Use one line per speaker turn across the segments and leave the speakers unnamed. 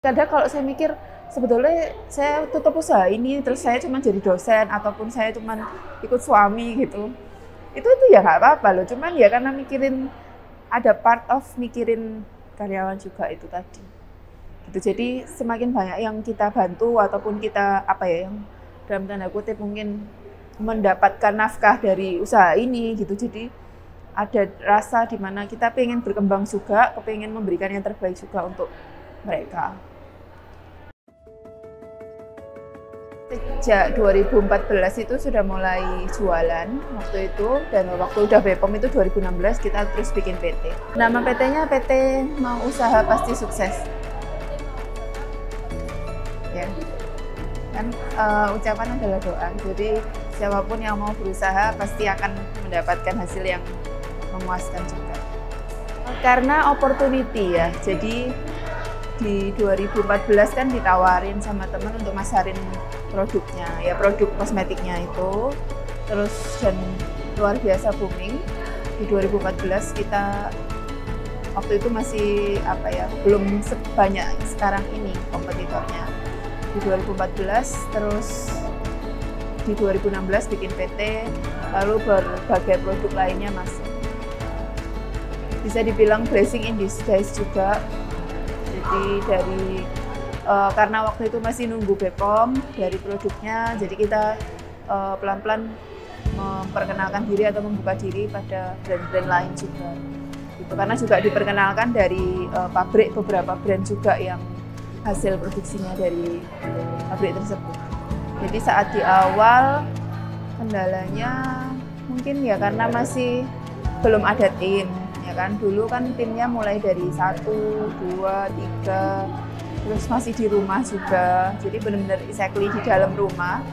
Kadang kalau saya mikir, sebetulnya saya tutup usaha ini, terus saya cuma jadi dosen, ataupun saya cuma ikut suami gitu. Itu ya nggak apa-apa loh, cuman ya karena mikirin, ada part of mikirin karyawan juga itu tadi. Gitu. Jadi semakin banyak yang kita bantu, ataupun kita, apa ya, yang dalam tanda kutip mungkin mendapatkan nafkah dari usaha ini gitu. Jadi ada rasa di mana kita pengen berkembang juga, pengen memberikan yang terbaik juga untuk mereka. Sejak 2014 itu sudah mulai jualan waktu itu, dan waktu udah BPOM itu 2016 kita terus bikin PT. Nama PT-nya PT Mau Usaha Pasti Sukses. Ya, kan ucapan adalah doa. Jadi siapapun yang mau berusaha pasti akan mendapatkan hasil yang memuaskan juga. Karena opportunity ya, jadi di 2014 kan ditawarin sama teman untuk masarin produknya, ya produk kosmetiknya itu, terus dan luar biasa booming. Di 2014 kita waktu itu masih apa ya, belum sebanyak sekarang ini kompetitornya. Di 2014 terus di 2016 bikin PT, lalu berbagai produk lainnya masuk. Bisa dibilang blessing in disguise juga. Jadi dari karena waktu itu masih nunggu BPOM dari produknya, jadi kita pelan-pelan memperkenalkan diri atau membuka diri pada brand-brand lain juga. Gitu. Karena juga diperkenalkan dari pabrik, beberapa brand juga yang hasil produksinya dari pabrik tersebut. Jadi saat di awal kendalanya mungkin ya karena masih belum ada tim. Ya kan, dulu kan timnya mulai dari 1, 2, 3, terus masih di rumah juga, jadi benar-benar exactly di dalam rumah.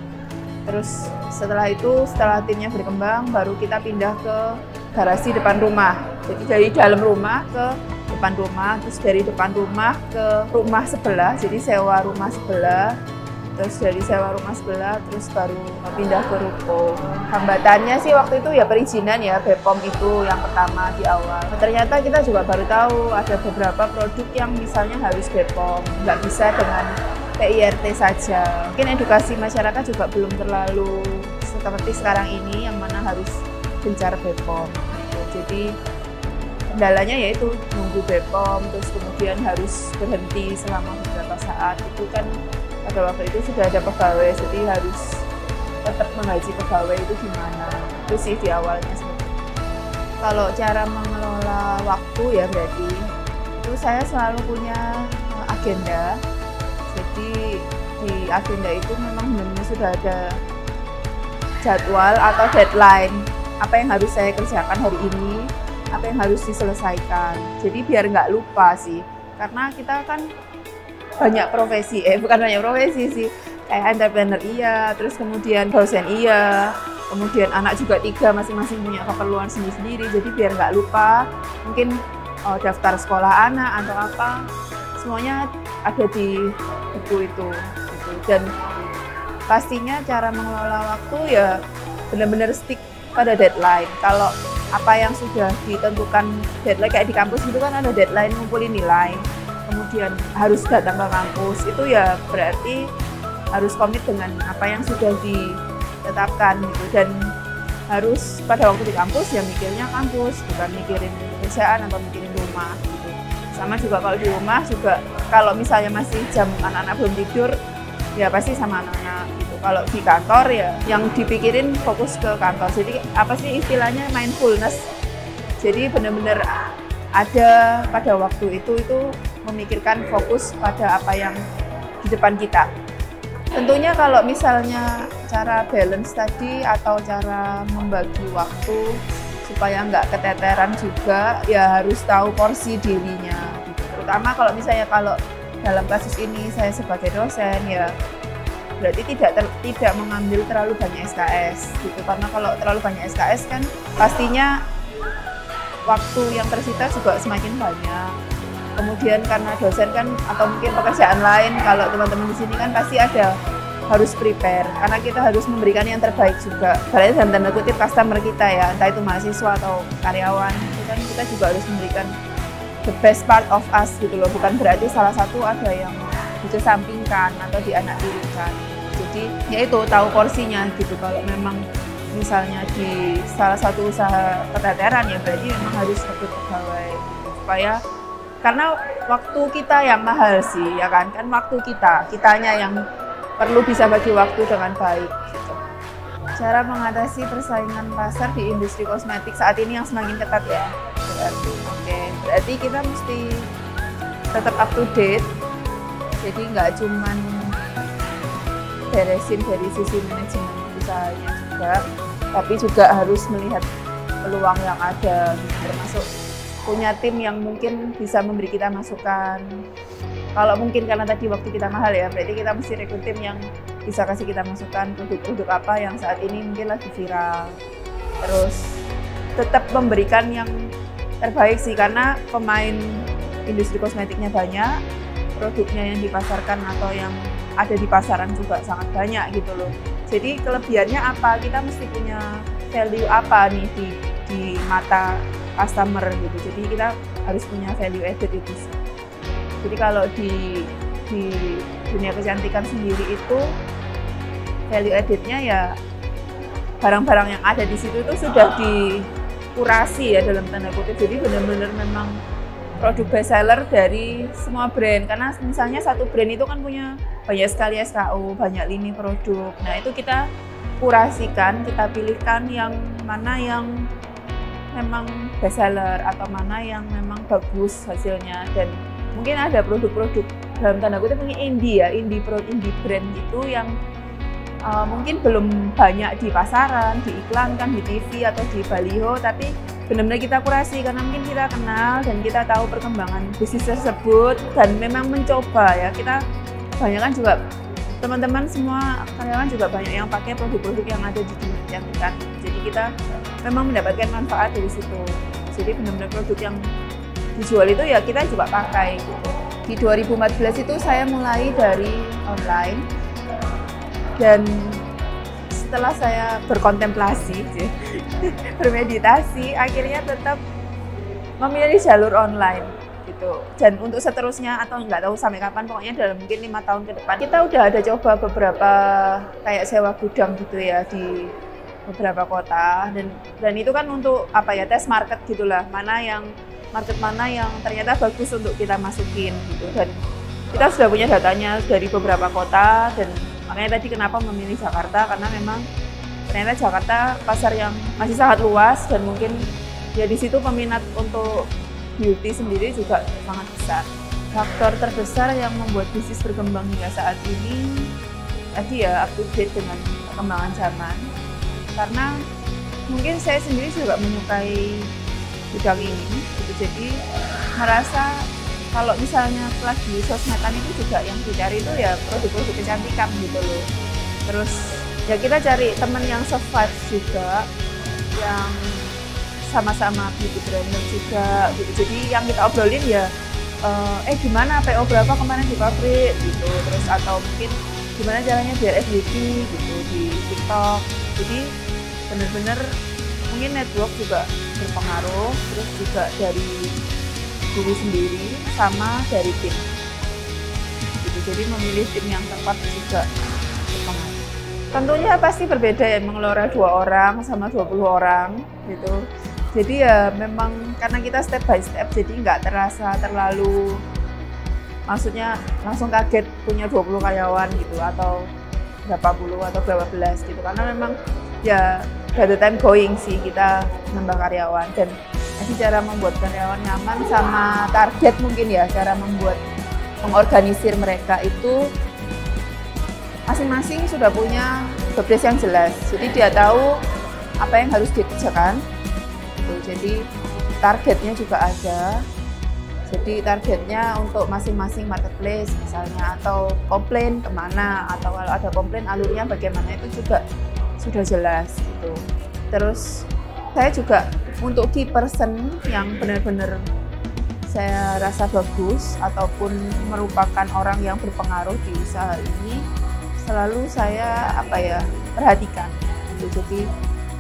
Terus setelah itu, setelah timnya berkembang, baru kita pindah ke garasi depan rumah. Jadi dari dalam rumah ke depan rumah, terus dari depan rumah ke rumah sebelah, jadi sewa rumah sebelah. Terus dari sewa rumah sebelah, terus baru pindah ke ruko. Hambatannya sih waktu itu ya perizinan ya, BPOM itu yang pertama di awal. Ternyata kita juga baru tahu ada beberapa produk yang misalnya harus BPOM, nggak bisa dengan PIRT saja. Mungkin edukasi masyarakat juga belum terlalu seperti sekarang ini, yang mana harus gencar BPOM. Jadi kendalanya yaitu nunggu BPOM, terus kemudian harus berhenti selama beberapa saat. Itu kan pada waktu itu sudah ada pegawai, jadi harus tetap menggaji pegawai itu gimana. Itu sih di awalnya seperti itu. Kalau cara mengelola waktu ya berarti itu saya selalu punya agenda. Jadi di agenda itu memang benar-benar sudah ada jadwal atau deadline, apa yang harus saya kerjakan hari ini, apa yang harus diselesaikan. Jadi biar nggak lupa sih, karena kita kan banyak profesi, bukan banyak profesi sih, kayak entrepreneur iya, terus kemudian dosen iya, kemudian anak juga 3, masing-masing punya keperluan sendiri-sendiri. Jadi biar nggak lupa, mungkin daftar sekolah anak atau apa, semuanya ada di buku itu gitu. Dan pastinya cara mengelola waktu ya benar-benar stick pada deadline. Kalau apa yang sudah ditentukan deadline, kayak di kampus gitu kan ada deadline ngumpulin nilai, kemudian harus datang ke kampus, itu ya berarti harus komit dengan apa yang sudah ditetapkan gitu. Dan harus pada waktu di kampus ya mikirnya kampus, bukan mikirin kerjaan atau mikirin rumah gitu. Sama juga kalau di rumah juga, kalau misalnya masih jam anak-anak belum tidur ya pasti sama anak-anak gitu. Kalau di kantor ya yang dipikirin fokus ke kantor. Jadi apa sih istilahnya, mindfulness. Jadi benar-benar ada pada waktu itu memikirkan fokus pada apa yang di depan kita. Tentunya kalau misalnya cara balance tadi atau cara membagi waktu supaya nggak keteteran juga, ya harus tahu porsi dirinya gitu. Terutama kalau misalnya kalau dalam kasus ini saya sebagai dosen ya berarti tidak mengambil terlalu banyak SKS gitu, karena kalau terlalu banyak SKS kan pastinya waktu yang tersita juga semakin banyak. Kemudian karena dosen kan atau mungkin pekerjaan lain, kalau teman-teman di sini kan pasti ada harus prepare, karena kita harus memberikan yang terbaik juga. Berarti dalam tanda kutip customer kita ya, entah itu mahasiswa atau karyawan, itu kan kita juga harus memberikan the best part of us gitu loh. Bukan berarti salah satu ada yang dikesampingkan atau dianaktirikan. Jadi yaitu tahu porsinya gitu. Kalau memang misalnya di salah satu usaha keteteran ya berarti memang harus rekrut pegawai gitu, supaya karena waktu kita yang mahal sih ya kan waktu kitanya yang perlu bisa bagi waktu dengan baik gitu. Cara mengatasi persaingan pasar di industri kosmetik saat ini yang semakin ketat ya berarti kita mesti tetap up to date, jadi nggak cuman beresin dari sisi manajemen usahanya juga, tapi juga harus melihat peluang yang ada, termasuk punya tim yang mungkin bisa memberi kita masukan. Kalau mungkin karena tadi waktu kita mahal ya, berarti kita mesti rekrut tim yang bisa kasih kita masukan produk-produk apa yang saat ini mungkin lagi viral. Terus tetap memberikan yang terbaik sih, karena pemain industri kosmetiknya banyak, produknya yang dipasarkan atau yang ada di pasaran juga sangat banyak gitu loh. Jadi kelebihannya apa? Kita mesti punya value apa nih di mata customer gitu. Jadi kita harus punya value added itu sih. Jadi kalau di dunia kecantikan sendiri itu value added-nya ya barang-barang yang ada di situ itu sudah dikurasi ya dalam tanda kutip. Jadi benar-benar memang produk best seller dari semua brand, karena misalnya satu brand itu kan punya banyak sekali SKU, banyak lini produk. Nah itu kita kurasikan, kita pilihkan yang mana yang memang best seller atau mana yang memang bagus hasilnya. Dan mungkin ada produk-produk dalam tanda kutip mungkin indie brand gitu yang mungkin belum banyak di pasaran, diiklankan di TV atau di baliho, tapi benar-benar kita kurasi karena mungkin kita kenal dan kita tahu perkembangan bisnis tersebut dan memang mencoba ya. Kita banyak kan juga teman-teman semua karyawan juga banyak yang pakai produk-produk yang ada di dunia kecantikan. Jadi kita memang mendapatkan manfaat dari situ. Jadi benar-benar produk yang dijual itu ya kita juga pakai gitu. Di 2014 itu saya mulai dari online, dan setelah saya berkontemplasi, bermeditasi, akhirnya tetap memilih jalur online gitu. Dan untuk seterusnya atau nggak tahu sampai kapan, pokoknya dalam mungkin 5 tahun ke depan, kita udah ada coba beberapa kayak sewa gudang gitu ya di beberapa kota, dan itu kan untuk apa ya, tes market gitulah, market mana yang ternyata bagus untuk kita masukin gitu. Dan kita sudah punya datanya dari beberapa kota, dan makanya tadi kenapa memilih Jakarta, karena memang ternyata Jakarta pasar yang masih sangat luas dan mungkin ya di situ peminat untuk beauty sendiri juga sangat besar. Faktor terbesar yang membuat bisnis berkembang hingga saat ini tadi ya up to date dengan perkembangan zaman. Karena mungkin saya sendiri juga menyukai bidang ini gitu. Jadi merasa kalau misalnya setelah di sosmedan itu juga yang dicari itu ya produk-produk kecantikan gitu loh. Terus ya kita cari teman yang survive juga, yang sama-sama beauty branding juga gitu. Jadi yang kita obrolin ya gimana PO berapa kemarin di pabrik gitu. Terus atau mungkin gimana caranya biar FYP gitu di TikTok. Jadi benar-benar mungkin network juga berpengaruh, terus juga dari diri sendiri sama dari tim gitu. Jadi memilih tim yang tepat juga berpengaruh. Tentunya pasti berbeda ya mengelola 2 orang sama 20 orang gitu. Jadi ya memang karena kita step by step, jadi nggak terasa terlalu, maksudnya langsung kaget punya 20 karyawan gitu atau berapa puluh atau berapa belas gitu, karena memang ya by the time going sih kita nambah karyawan. Dan jadi cara membuat karyawan nyaman sama target mungkin ya, cara mengorganisir mereka itu masing-masing sudah punya job-desk yang jelas. Jadi dia tahu apa yang harus dikerjakan. Jadi targetnya juga ada. Jadi targetnya untuk masing-masing marketplace misalnya, atau komplain kemana, atau kalau ada komplain alurnya bagaimana, itu juga sudah jelas gitu. Terus saya juga untuk key person yang benar-benar saya rasa bagus ataupun merupakan orang yang berpengaruh di usaha ini, selalu saya perhatikan gitu. Jadi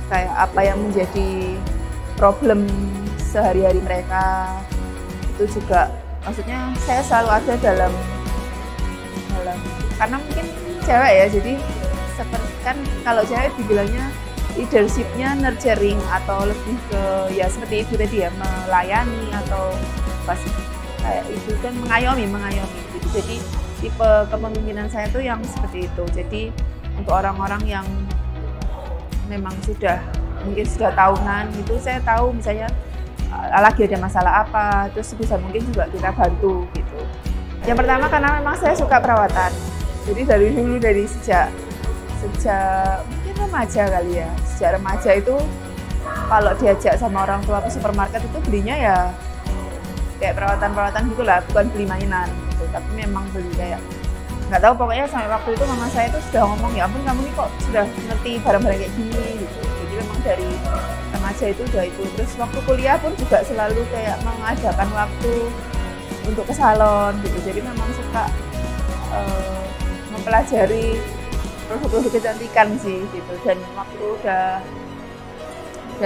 kayak apa yang menjadi problem sehari-hari mereka, itu juga maksudnya saya selalu ada dalam pelan-pelan. Karena mungkin cewek ya, jadi seperti kan kalau cewek dibilangnya leadership-nya nurturing atau lebih ke ya seperti itu tadi ya, melayani atau pas kayak itu kan mengayomi gitu. Jadi tipe kepemimpinan saya tuh yang seperti itu. Jadi untuk orang-orang yang memang mungkin sudah tahunan gitu, saya tahu misalnya lagi ada masalah apa, terus sebisa mungkin juga kita bantu gitu. Yang pertama karena memang saya suka perawatan, jadi dari sejak mungkin remaja kali ya. Sejak remaja itu kalau diajak sama orang tua ke supermarket itu belinya ya kayak perawatan gitulah, bukan beli mainan gitu, tapi memang beli kayak nggak tahu, pokoknya sampai waktu itu mama saya itu sudah ngomong, ya ampun kamu ini kok sudah ngerti barang-barang kayak gini gitu. Jadi memang dari remaja itu udah itu. Terus waktu kuliah pun juga selalu kayak mengadakan waktu untuk ke salon gitu. Jadi memang suka mempelajari produk-produk kecantikan sih gitu. Dan waktu udah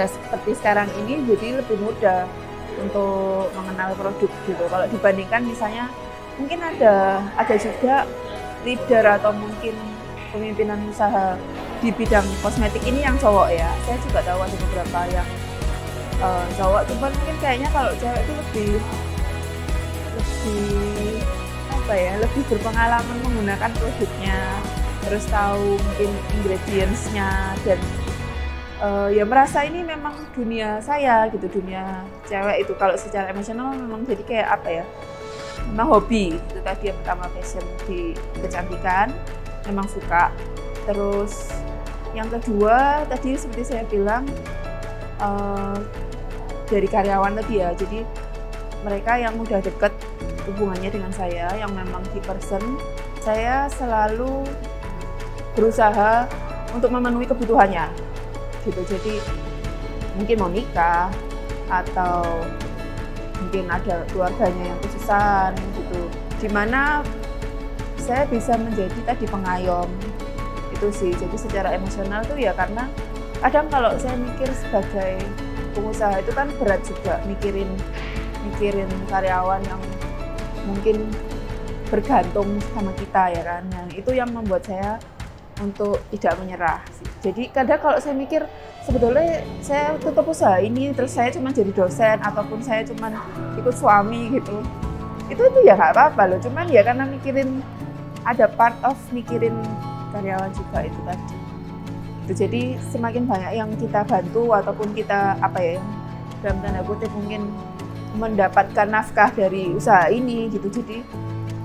seperti sekarang ini jadi lebih mudah untuk mengenal produk gitu. Kalau dibandingkan misalnya mungkin ada juga leader atau mungkin pemimpinan usaha di bidang kosmetik ini yang cowok ya. Saya juga tahu ada beberapa yang cowok, cuman mungkin kayaknya kalau cewek itu lebih berpengalaman menggunakan produknya, terus tahu mungkin ingredients-nya dan ya merasa ini memang dunia saya gitu, dunia cewek itu. Kalau secara emosional memang jadi kayak apa ya, memang hobi itu tadi yang pertama, passion di kecantikan, memang suka. Terus yang kedua tadi seperti saya bilang dari karyawan tadi ya, jadi mereka yang udah deket hubungannya dengan saya, yang memang di person, saya selalu berusaha untuk memenuhi kebutuhannya gitu. Jadi mungkin mau nikah atau mungkin ada keluarganya yang kesusahan gitu, dimana saya bisa menjadi tadi pengayom itu sih. Jadi secara emosional tuh ya, karena kadang kalau saya mikir sebagai pengusaha itu kan berat juga mikirin karyawan yang mungkin bergantung sama kita ya kan. Nah, itu yang membuat saya untuk tidak menyerah sih. Jadi kadang kalau saya mikir sebetulnya saya tutup usaha ini terus saya cuma jadi dosen ataupun saya cuma ikut suami gitu, itu ya nggak apa-apa loh. Cuman ya karena mikirin, ada part of mikirin karyawan juga itu tadi. Jadi semakin banyak yang kita bantu ataupun kita apa ya, dalam tanda kutip mungkin mendapatkan nafkah dari usaha ini gitu. Jadi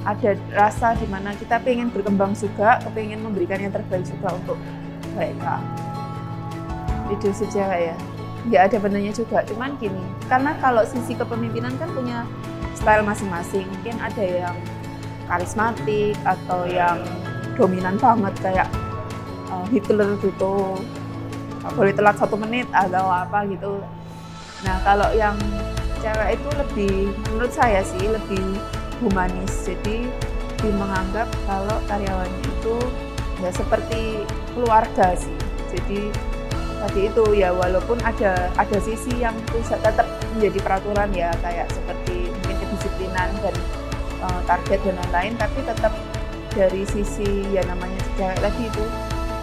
ada rasa di mana kita pengen berkembang juga, pengen memberikan yang terbaik juga untuk mereka. Leadership cewek ya, nggak ada benarnya juga. Cuman gini, karena kalau sisi kepemimpinan kan punya style masing-masing. Mungkin ada yang karismatik atau yang dominan banget kayak Hitler gitu, boleh telat 1 menit atau apa gitu. Nah kalau yang cewek itu lebih, menurut saya sih lebih humanis. Jadi menganggap kalau karyawannya itu ya seperti keluarga sih. Jadi tadi itu ya, walaupun ada sisi yang bisa tetap menjadi peraturan ya, kayak seperti mungkin kedisiplinan dan target dan lain-lain, tapi tetap dari sisi ya namanya cewek tadi itu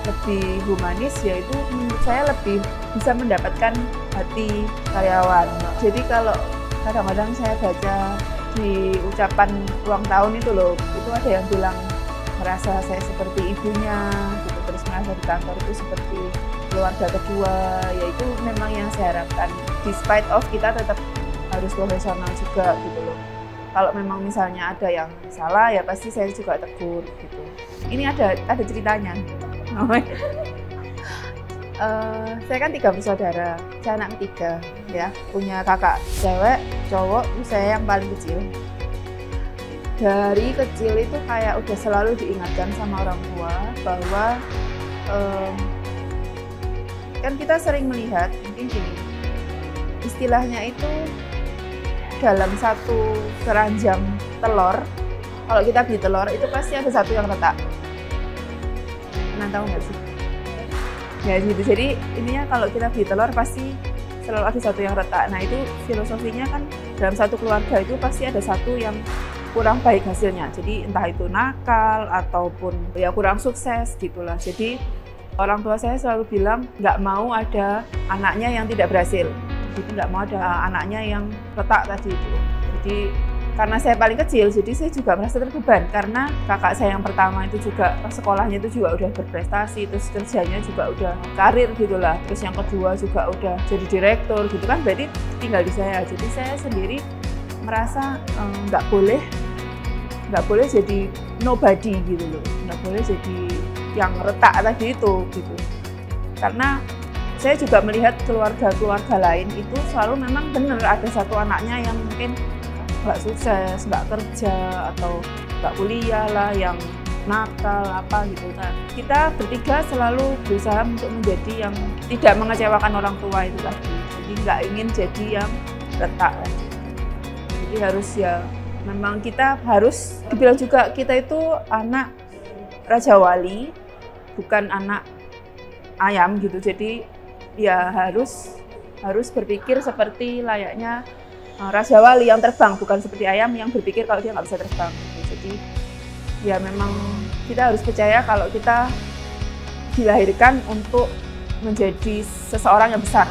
lebih humanis, yaitu menurut saya lebih bisa mendapatkan hati karyawan. Jadi kalau kadang-kadang saya baca di ucapan ulang tahun itu loh, itu ada yang bilang merasa saya seperti ibunya gitu, terus merasa di kantor itu seperti keluarga kedua. Ya itu memang yang saya harapkan, despite of kita tetap harus profesional juga gitu loh. Kalau memang misalnya ada yang salah ya pasti saya juga tegur gitu. Ini ada ceritanya. Saya kan 3 bersaudara, saya anak ketiga ya, punya kakak cewek, cowok, saya yang paling kecil. Dari kecil itu kayak udah selalu diingatkan sama orang tua bahwa kan kita sering melihat, mungkin gini, istilahnya itu dalam satu keranjang telur, kalau kita beli telur itu pasti ada satu yang retak. Pernah tahu nggak sih? Ya gitu. Jadi intinya kalau kita beli telur pasti selalu ada satu yang retak. Nah itu filosofinya kan dalam satu keluarga itu pasti ada satu yang kurang baik hasilnya. Jadi entah itu nakal ataupun ya kurang sukses gitulah. Jadi orang tua saya selalu bilang nggak mau ada anaknya yang tidak berhasil. Jadi nggak mau ada anaknya yang retak tadi itu. Jadi karena saya paling kecil, jadi saya juga merasa terbeban karena kakak saya yang pertama itu juga sekolahnya itu juga udah berprestasi, terus kerjanya juga udah karir gitulah. Terus yang kedua juga udah jadi direktur gitu kan, berarti tinggal di saya. Jadi saya sendiri merasa nggak boleh jadi nobody gitu loh, nggak boleh jadi yang retak tadi itu gitu. Karena saya juga melihat keluarga-keluarga lain itu selalu memang benar ada satu anaknya yang mungkin nggak sukses, nggak kerja, atau nggak kuliah lah, yang nakal apa gitu kan. Kita bertiga selalu berusaha untuk menjadi yang tidak mengecewakan orang tua itu tadi. Jadi nggak ingin jadi yang retak. Jadi harus ya, memang kita harus dibilang juga kita itu anak Raja Wali, bukan anak ayam gitu. Jadi ya harus berpikir seperti layaknya Raja Wali yang terbang, bukan seperti ayam yang berpikir kalau dia nggak bisa terbang. Jadi ya memang kita harus percaya kalau kita dilahirkan untuk menjadi seseorang yang besar.